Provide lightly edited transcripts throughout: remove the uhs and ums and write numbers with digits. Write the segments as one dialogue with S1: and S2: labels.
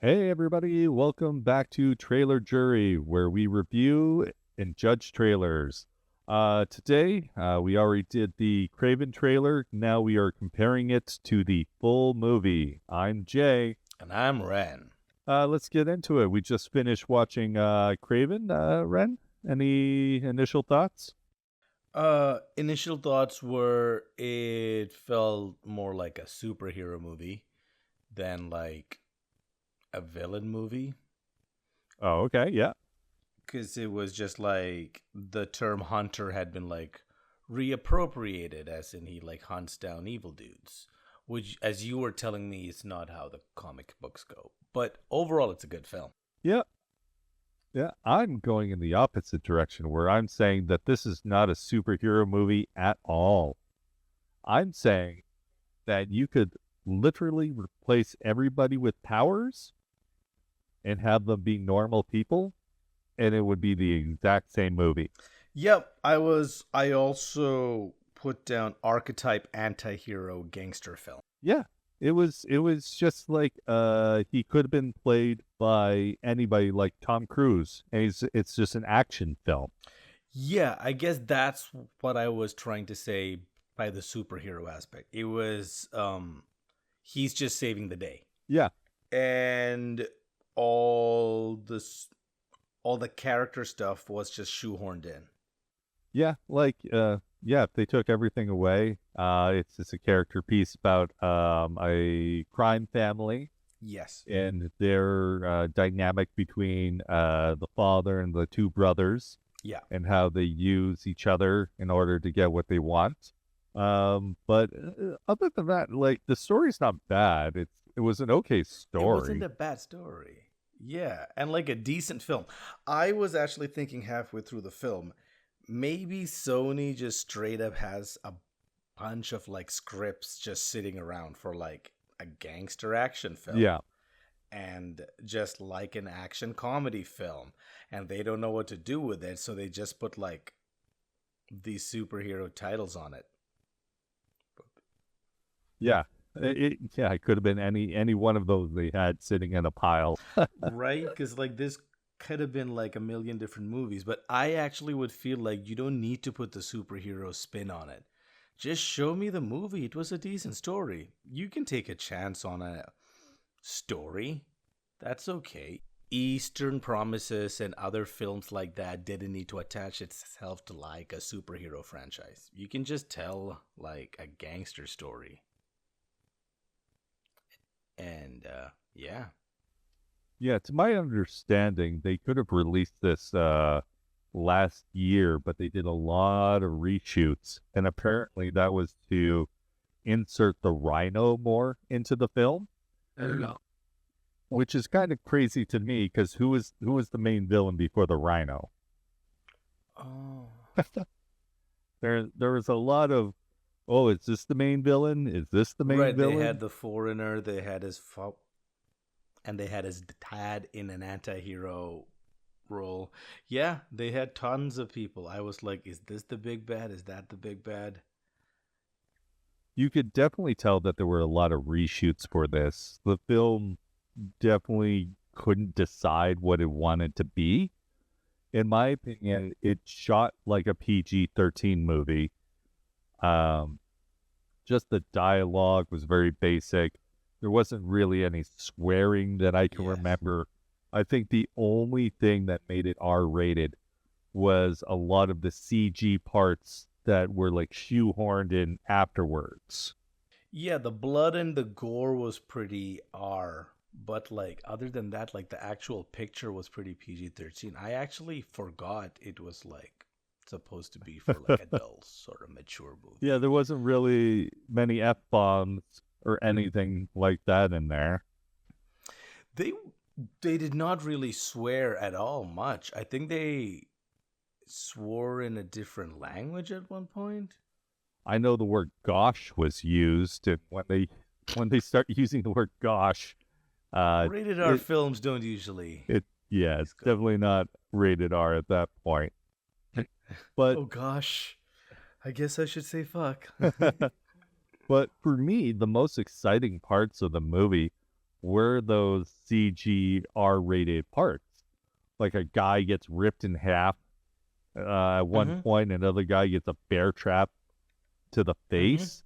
S1: Hey everybody, welcome back to Trailer Jury, where we review and judge trailers. Today, we already did the Craven trailer. Now we are comparing it to the full movie. I'm Jay.
S2: And I'm Ren.
S1: Let's get into it. We just finished watching Craven. Ren, any initial thoughts?
S2: Initial thoughts were it felt more like a superhero movie than like a villain movie.
S1: Oh, okay, yeah.
S2: Because it was just like the term hunter had been like reappropriated, as in he like hunts down evil dudes. Which, as you were telling me, is not how the comic books go. But overall, it's a good film.
S1: Yeah, yeah. I'm going in the opposite direction where I'm saying that this is not a superhero movie at all. I'm saying that you could literally replace everybody with powers and have them be normal people, and it would be the exact same movie.
S2: Yep, I also put down archetype anti-hero gangster film.
S1: Yeah. It was just like he could have been played by anybody like Tom Cruise. And it's just an action film.
S2: Yeah, I guess that's what I was trying to say by the superhero aspect. It was he's just saving the day.
S1: Yeah.
S2: And all this all the character stuff was just shoehorned in.
S1: Yeah, yeah, if they took everything away, it's just a character piece about a crime family
S2: Yes.
S1: and their dynamic between the father and the two brothers
S2: Yeah.
S1: and how they use each other in order to get what they want. But other than that, like the story's not bad. It was an okay
S2: It wasn't
S1: story.
S2: a bad story. Yeah, and like a decent film. I was actually thinking halfway through the film, maybe Sony just straight up has a bunch of like scripts just sitting around for like a gangster action film
S1: Yeah,
S2: and just like an action comedy film, and they don't know what to do with it, so they just put like these superhero titles on it.
S1: yeah. Yeah, it could have been any one of those they had sitting in a pile.
S2: Right? Because like this could have been like a million different movies, but I actually would feel like you don't need to put the superhero spin on it. Just show me the movie. It was a decent story. You can take a chance on a story. That's okay. Eastern Promises and other films like that didn't need to attach itself to like a superhero franchise. You can just tell like a gangster story. And yeah.
S1: Yeah, to my understanding, they could have released this last year, but they did a lot of reshoots, and apparently that was to insert the Rhino more into the film,
S2: There you go.
S1: which is kind of crazy to me because who was the main villain before the Rhino?
S2: Oh.
S1: There was a lot of, oh, is this the main villain? Is this the main
S2: Right, they
S1: villain?
S2: had the foreigner, they had his and they had his dad in an anti-hero role. Yeah, they had tons of people. I was like, is this the big bad? Is that the big bad?
S1: You could definitely tell that there were a lot of reshoots for this. The film definitely couldn't decide what it wanted to be. In my opinion, it shot like a PG-13 movie. Um, just the dialogue was very basic. There wasn't really any swearing that I can
S2: Yes.
S1: remember. I think the only thing that made it R-rated was a lot of the CG parts that were like shoehorned in afterwards.
S2: Yeah, the blood and the gore was pretty R, but like other than that, like the actual picture was pretty PG-13. I actually forgot it was like supposed to be for like adults or a mature
S1: Yeah,
S2: movie.
S1: there wasn't really many F-bombs or anything like that in there.
S2: They they did not really swear at all much. I think they swore in a different language at one point.
S1: I know the word gosh was used, and when they start using the word gosh,
S2: Rated R
S1: it
S2: films don't usually
S1: it yeah,
S2: use
S1: it's
S2: God.
S1: definitely not rated R at that point. But
S2: Oh gosh, I guess I should say fuck.
S1: but for me, the most exciting parts of the movie were those CG R-rated parts. Like a guy gets ripped in half at one
S2: Mm-hmm.
S1: point, another guy gets a bear trap to the
S2: Mm-hmm.
S1: face,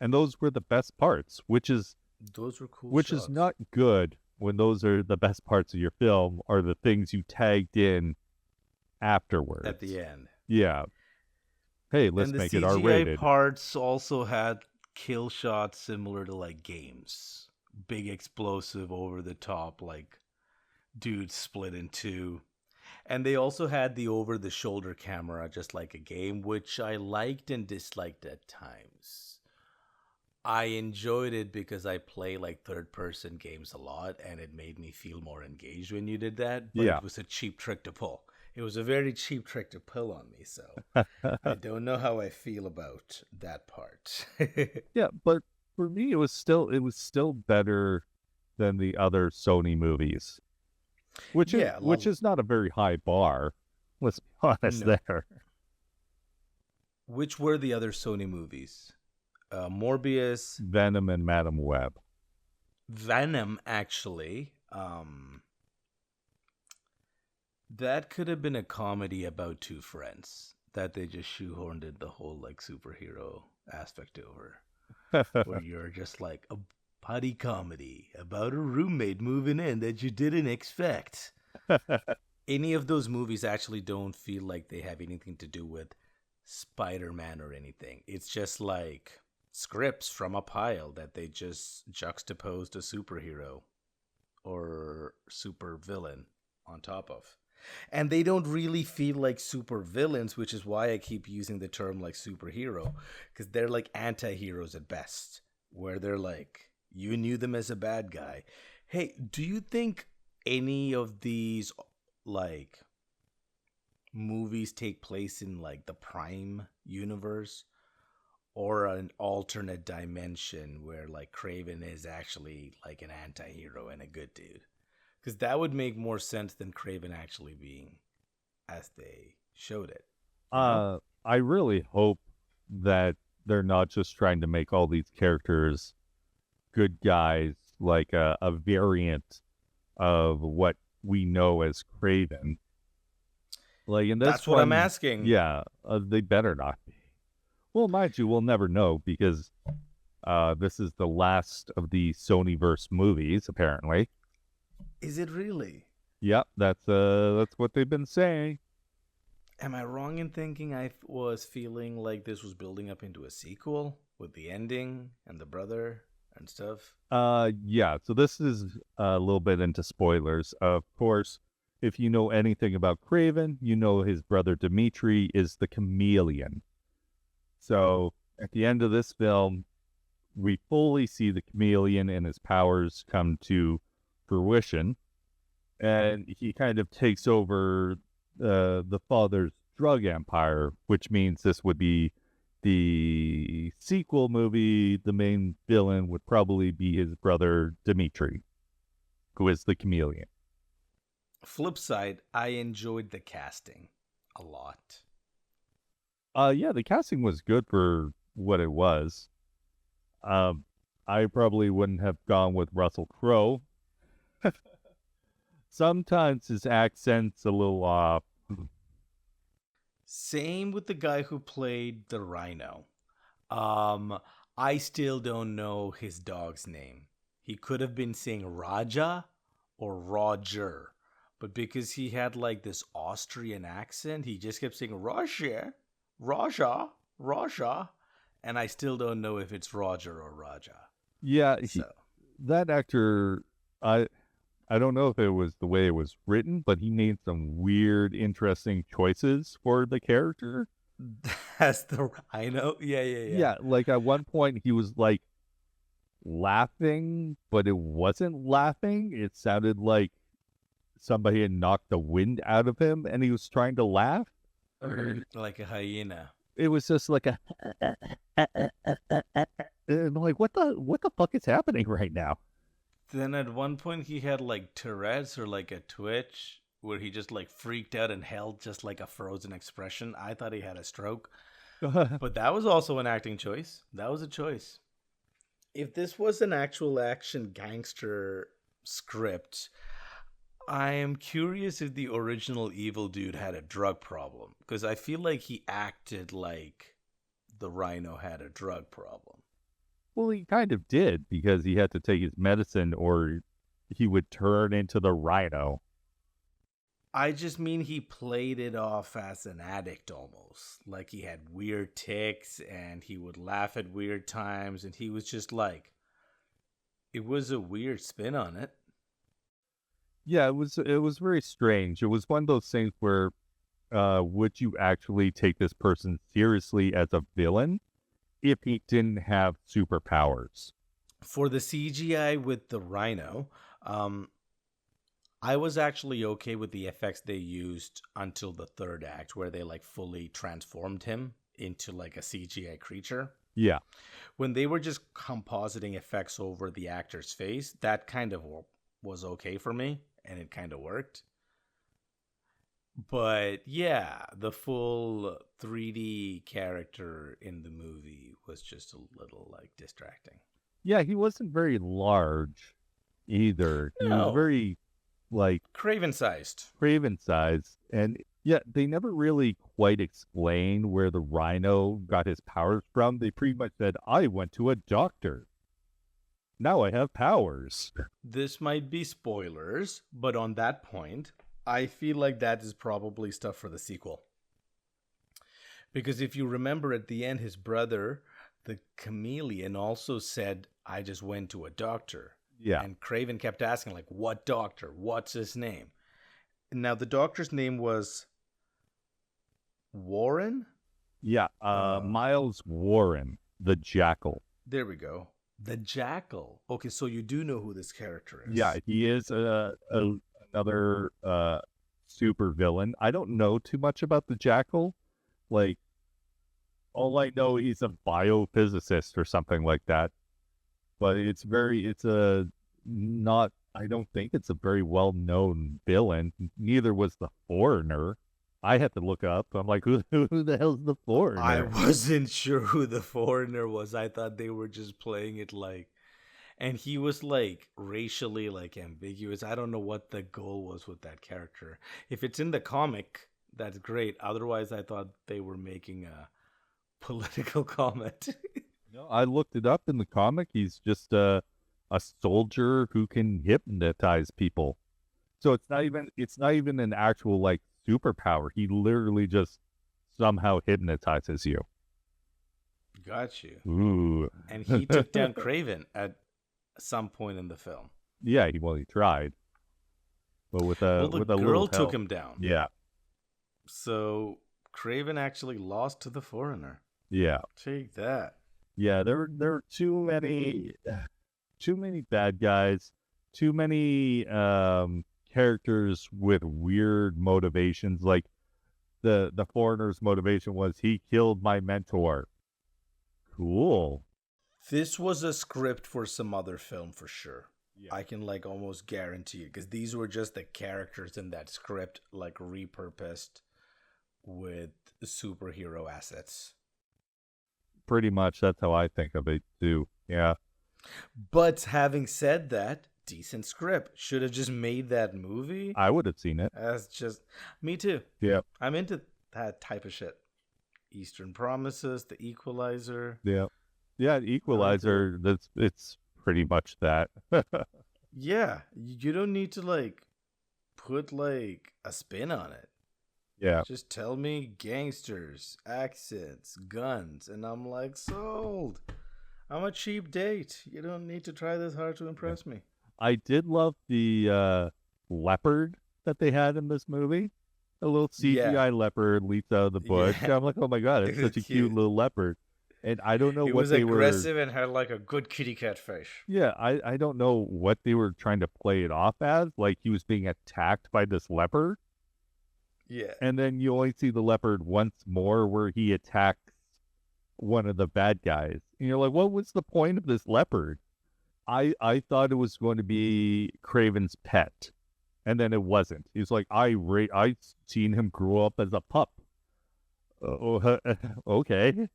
S1: and those were the best parts,
S2: Those were cool
S1: which is
S2: shots
S1: not good when those are the best parts of your film are the things you tagged in
S2: at the
S1: afterwards.
S2: end.
S1: Yeah. Hey,
S2: And
S1: let's
S2: the
S1: make it R
S2: CGI
S1: rated.
S2: parts also had kill shots similar to like games. Big explosive over the top, like dudes split in two. And they also had the over the shoulder camera, just like a game, which I liked and disliked at times. I enjoyed it because I play like third person games a lot and it made me feel more engaged when you did that, but
S1: Yeah.
S2: it was a cheap trick to pull. It was a very cheap trick to pull on me, so I don't know how I feel about that part.
S1: Yeah, but for me it was still better than the other Sony movies, which is
S2: Yeah,
S1: which is not a very high bar. Let's be honest
S2: no.
S1: there.
S2: Which were the other Sony movies? Morbius,
S1: Venom and Madam Web.
S2: Venom, actually. That could have been a comedy about two friends that they just shoehorned in the whole like superhero aspect over, where you're just like a buddy comedy about a roommate moving in that you didn't expect. Any of those movies actually don't feel like they have anything to do with Spider-Man or anything. It's just like scripts from a pile that they just juxtaposed a superhero or super villain on top of. And they don't really feel like super villains, which is why I keep using the term like superhero, because they're like anti heroes at best, where they're like, you knew them as a bad guy. Hey, do you think any of these like movies take place in like the Prime universe or an alternate dimension where like Craven is actually like an anti hero and a good dude? Because that would make more sense than Craven actually being as they showed it, you know?
S1: I really hope that they're not just trying to make all these characters good guys, like a variant of what we know as Craven. Like in this
S2: That's what I'm
S1: one,
S2: asking.
S1: yeah, they better not be. Well, mind you, we'll never know because this is the last of the Sonyverse movies, apparently.
S2: Is it really?
S1: Yep, that's what they've been saying.
S2: Am I wrong in thinking was feeling like this was building up into a sequel with the ending and the brother and stuff?
S1: Yeah, so this is a little bit into spoilers. Of course, if you know anything about Craven, you know his brother Dimitri is the chameleon. So at the end of this film, we fully see the chameleon and his powers come to fruition, and he kind of takes over the father's drug empire, which means this would be the sequel movie. The main villain would probably be his brother Dimitri, who is the chameleon.
S2: Flip side, I enjoyed the casting a lot.
S1: Yeah, the casting was good for what it was. Um, I probably wouldn't have gone with Russell Crowe. Sometimes his accent's a little off.
S2: Same with the guy who played the rhino. Um, I still don't know his dog's name. He could have been saying Raja or Roger, but because he had like this Austrian accent, he just kept saying Russia, Raja, Raja, and I still don't know if it's Roger or Raja.
S1: Yeah,
S2: So
S1: that actor, I don't know if it was the way it was written, but he made some weird, interesting choices for the character.
S2: that's the rhino. Yeah, yeah, yeah.
S1: Yeah, like at one point he was like laughing, but it wasn't laughing. It sounded like somebody had knocked the wind out of him and he was trying to laugh.
S2: Like a hyena.
S1: It was just like a and I'm like, what the fuck is happening right now?
S2: Then at one point he had like Tourette's or like a twitch where he just like freaked out and held just like a frozen expression. I thought he had a stroke, but that was also an acting choice. That was a choice. If this was an actual action gangster script, I am curious if the original evil dude had a drug problem because I feel like he acted like the Rhino had a drug problem.
S1: Well, he kind of did because he had to take his medicine or he would turn into the Rhino.
S2: I just mean he played it off as an addict almost. Like he had weird tics and he would laugh at weird times and he was just like it was a weird spin on it.
S1: Yeah, it was very strange. It was one of those things where would you actually take this person seriously as a villain if he didn't have superpowers?
S2: For the CGI with the Rhino, um I was actually okay with the effects they used until the third act where they like fully transformed him into like a CGI creature.
S1: Yeah.
S2: When they were just compositing effects over the actor's face, that kind of was okay for me and it kind of worked. But yeah, the full 3D character in the movie was just a little like distracting.
S1: Yeah, he wasn't very large either. He was
S2: No,
S1: very like
S2: Craven sized.
S1: Craven sized, and yeah, they never really quite explained where the Rhino got his powers from. They pretty much said, "I went to a doctor. Now I have powers."
S2: This might be spoilers, but on that point, I feel like that is probably stuff for the sequel. Because if you remember at the end, his brother, the chameleon, also said, I just went to a doctor.
S1: Yeah,
S2: And Craven kept asking, like, what doctor? What's his name? Now, the doctor's name was Warren?
S1: yeah. Miles Warren, the Jackal.
S2: There we go. The Jackal. Okay, so you do know who this character is.
S1: Yeah, he is another super villain. I don't know too much about the Jackal. Like, all I know, he's a biophysicist or something like that. But it's a not, I don't think it's a very well known villain. Neither was the Foreigner. I had to look up. I'm like, who the hell's the Foreigner?
S2: I wasn't sure who the foreigner was. I thought they were just playing it like, and he was like racially like ambiguous. I don't know what the goal was with that character. If it's in the comic, that's great. Otherwise, I thought they were making a political comment.
S1: No, I looked it up in the comic. He's just a soldier who can hypnotize people. So it's not even an actual like superpower. He literally just somehow hypnotizes you.
S2: Got you.
S1: Ooh.
S2: And he took down Craven at some point in the film.
S1: Yeah, he tried, but with a
S2: Well, the
S1: with a
S2: girl
S1: little
S2: took
S1: help.
S2: him down.
S1: Yeah,
S2: So Craven actually lost to the foreigner.
S1: yeah,
S2: Take that.
S1: yeah. There were too many bad guys, too many characters with weird motivations. Like the foreigner's motivation was he killed my mentor. Cool.
S2: This was a script for some other film for sure.
S1: Yeah.
S2: I can like almost guarantee it because these were just the characters in that script, like repurposed with superhero assets.
S1: Pretty much that's how I think of it too. Yeah.
S2: But having said that, decent script. Should have just made that movie.
S1: I would have seen it.
S2: That's just me too.
S1: Yeah.
S2: I'm into that type of shit. Eastern Promises, The Equalizer.
S1: Yeah. Yeah, Equalizer, it's pretty much that.
S2: Yeah, you don't need to like put like a spin on it.
S1: Yeah.
S2: Just tell me gangsters, accents, guns, and I'm like, sold. I'm a cheap date. You don't need to try this hard to impress me.
S1: I did love the leopard that they had in this movie. A little CGI leopard leaps out of the bush.
S2: Yeah.
S1: I'm like, oh my god, it's
S2: It was
S1: such a cute
S2: cute.
S1: little leopard. And I don't know
S2: It
S1: what
S2: was
S1: they were.
S2: aggressive and had like a good kitty cat face.
S1: Yeah, I don't know what they were trying to play it off as. Like he was being attacked by this leopard.
S2: Yeah.
S1: And then you only see the leopard once more where he attacks one of the bad guys. And you're like, what was the point of this leopard? I thought it was going to be Craven's pet. And then it wasn't. He's like, I seen him grow up as a pup. Okay.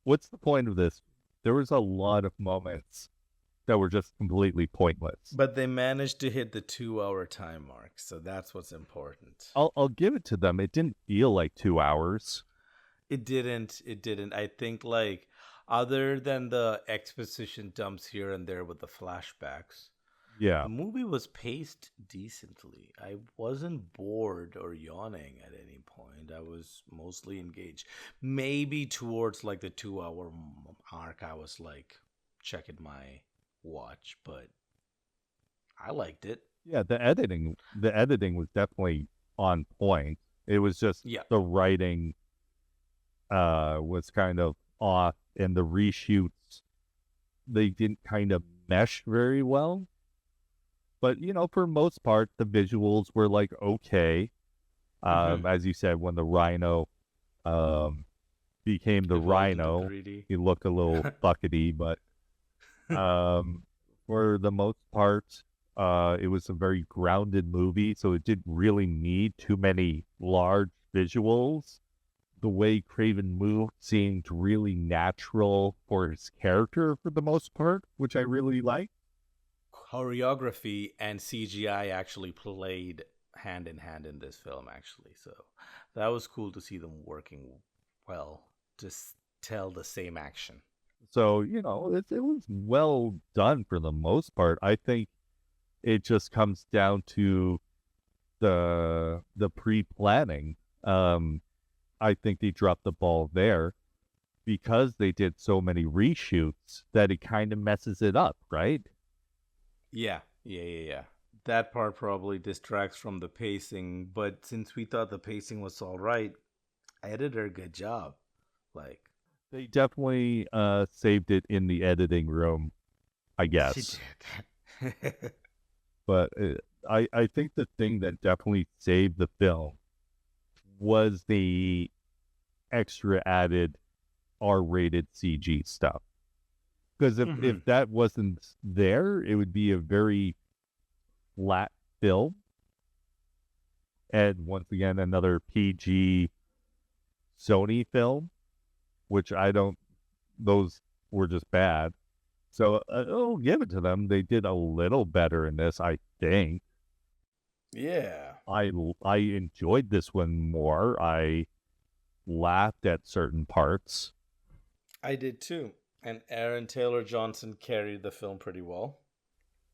S1: What's the point of this? There was a lot of moments that were just completely pointless.
S2: But they managed to hit the 2 hour time mark, so that's what's important.
S1: I'll give it to them. It didn't feel like 2 hours.
S2: It didn't. It didn't. I think, like, other than the exposition dumps here and there with the flashbacks,
S1: Yeah.
S2: the movie was paced decently. I wasn't bored or yawning at any point. I was mostly engaged. Maybe towards like the 2 hour mark, I was like checking my watch, but I liked it.
S1: Yeah, the editing was definitely on point. It was just
S2: Yeah.
S1: the writing was kind of off, and the reshoots, they didn't kind of mesh very well. But for most part, the visuals were like okay.
S2: Mm-hmm.
S1: As you said, when the rhino um became the
S2: Evolved into
S1: rhino,
S2: 3D.
S1: he looked a little buckety, but um for the most part, it was a very grounded movie, so it didn't really need too many large visuals. The way Craven moved seemed really natural for his character for the most part, which I really liked.
S2: Choreography and CGI actually played hand in hand in this film, actually. So that was cool to see them working well to tell the same action.
S1: So, it was well done for the most part. I think it just comes down to the pre-planning. I think they dropped the ball there because they did so many reshoots that it kind of messes it up, right?
S2: Yeah. That part probably distracts from the pacing, but since we thought the pacing was all right, editor, good job. Like,
S1: They definitely saved it in the editing room, I
S2: she
S1: guess.
S2: did.
S1: But I think the thing that definitely saved the film was the extra added R-rated CG stuff. Because if,
S2: Hmm.
S1: if that wasn't there, it would be a very flat film. And once again, another PG Sony film, which I don't, those were just bad. So I'll give it to them. They did a little better in this, I think.
S2: Yeah,
S1: I enjoyed this one more. I laughed at certain parts.
S2: I did too. And Aaron Taylor Johnson carried the film pretty well.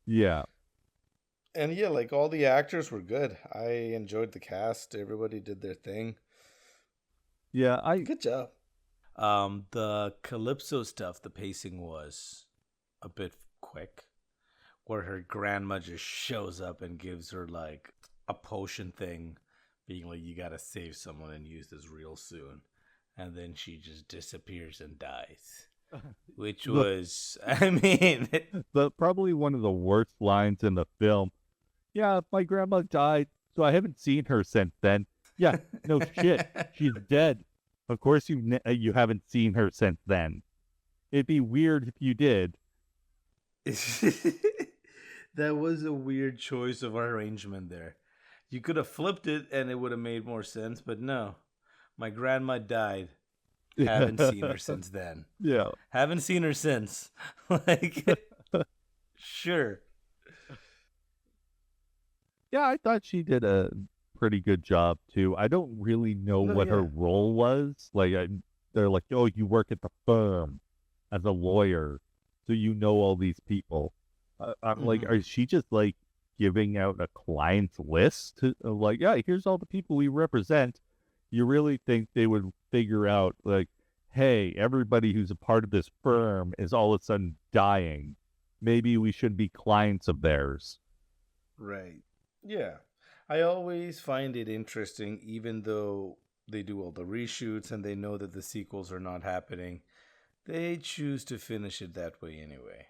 S1: Yeah.
S2: And yeah, like all the actors were good. I enjoyed the cast. Everybody did their thing.
S1: Yeah, I
S2: Good job. The Calypso stuff, the pacing was a bit quick, where her grandma just shows up and gives her like a potion thing, being like, "You gotta save someone and use this real soon," and then she just disappears and dies. Which
S1: the
S2: was, I mean,
S1: the probably one of the worst lines in the film. Yeah, my grandma died, so I haven't seen her since then. Yeah, no shit, she's dead. Of course you haven't seen her since then. It'd be weird if you did.
S2: that was a weird choice of arrangement there. You could have flipped it and it would have made more sense, but no. My grandma died. Haven't seen her since then.
S1: Yeah.
S2: Haven't seen her since. Like, sure.
S1: Yeah, I thought she did a pretty good job too. I don't really know
S2: No,
S1: what her
S2: yeah.
S1: role was. Like, they're like, "Oh, you work at the firm as a lawyer, so you know all these people." I'm like,
S2: Hmm.
S1: is she just like giving out a client's list like, yeah, here's all the people we represent? You really think they would figure out like, hey, everybody who's a part of this firm is all of a sudden dying. Maybe we should be clients of theirs.
S2: Right. Yeah. I always find it interesting, even though they do all the reshoots and they know that the sequels are not happening, they choose to finish it that way anyway.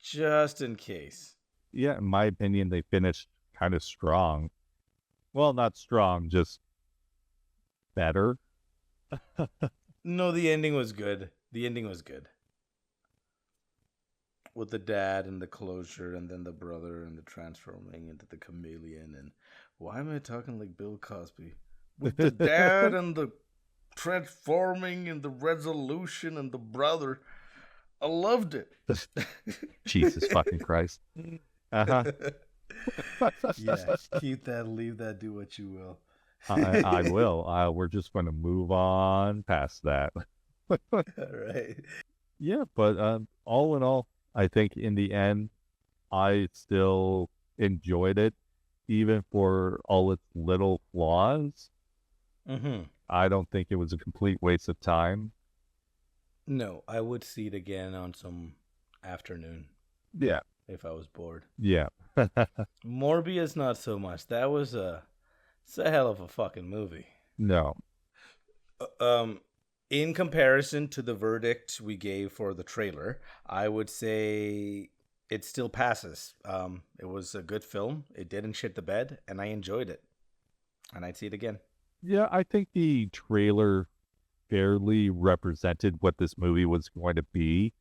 S2: Just in case.
S1: Yeah, in my opinion, they finished kind of strong. Well, not strong, just better.
S2: No, the ending was good. The ending was good. With the dad and the closure, and then the brother and the transforming into the chameleon. And why am I talking like Bill Cosby? With the dad and the transforming and the resolution and the brother. I loved it.
S1: Jesus fucking Christ. Uh-huh.
S2: Yeah, keep that, leave that, do what you will.
S1: I will. We're just going to move on past that.
S2: All right.
S1: Yeah, but all in all, I think in the end, I still enjoyed it, even for all its little flaws.
S2: Mm-hmm.
S1: I don't think it was a complete waste of time.
S2: No, I would see it again on some afternoon
S1: Yeah,
S2: if I was bored.
S1: yeah.
S2: Morbius, not so much. It's a hell of a fucking movie.
S1: No,
S2: In comparison to the verdict we gave for the trailer, I would say it still passes. It was a good film. It didn't shit the bed, and I enjoyed it. And I'd see it again.
S1: yeah, I think the trailer fairly represented what this movie was going to be.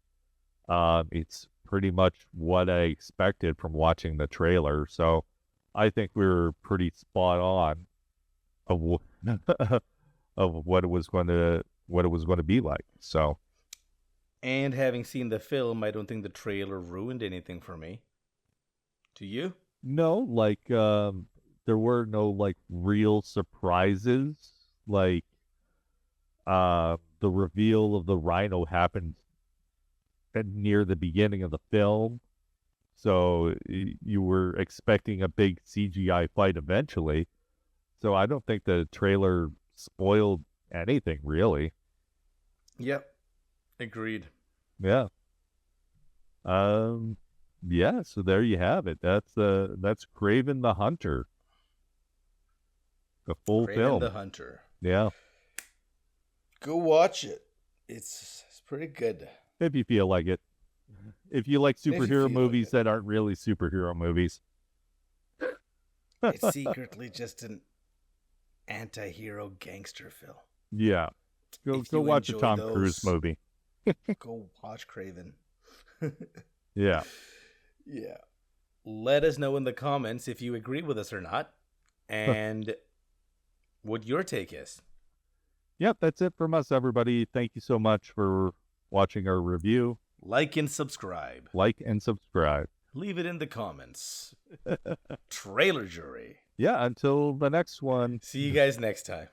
S1: It's pretty much what I expected from watching the trailer, so I think we were pretty spot on of of what it was going to be like. So
S2: And having seen the film, I don't think the trailer ruined anything for me. To you?
S1: no, like there were no like real surprises. Like the reveal of the rhino happened near the beginning of the film. So you were expecting a big CGI fight eventually. So I don't think the trailer spoiled anything really.
S2: Yep. Agreed.
S1: Yeah. Um yeah, so there you have it. That's Craven the Hunter. The full
S2: Craven
S1: film.
S2: the Hunter.
S1: Yeah.
S2: Go watch it. It's pretty good.
S1: If you feel like it. If you like
S2: If you
S1: superhero
S2: feel
S1: movies
S2: like it.
S1: that aren't really superhero movies.
S2: It's secretly just an anti-hero gangster film.
S1: Yeah. Go
S2: If
S1: go
S2: you
S1: watch a
S2: enjoy
S1: Tom Cruise
S2: those,
S1: movie.
S2: go watch Craven.
S1: Yeah.
S2: Yeah. Let us know in the comments if you agree with us or not, and what your take is.
S1: Yep, that's it from us, everybody. Thank you so much for watching our review.
S2: Like and subscribe.
S1: Like and subscribe.
S2: Leave it in the comments. Trailer Jury.
S1: Yeah, until the next one.
S2: See you guys next time.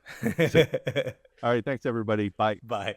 S1: All right, thanks everybody. Bye.
S2: Bye.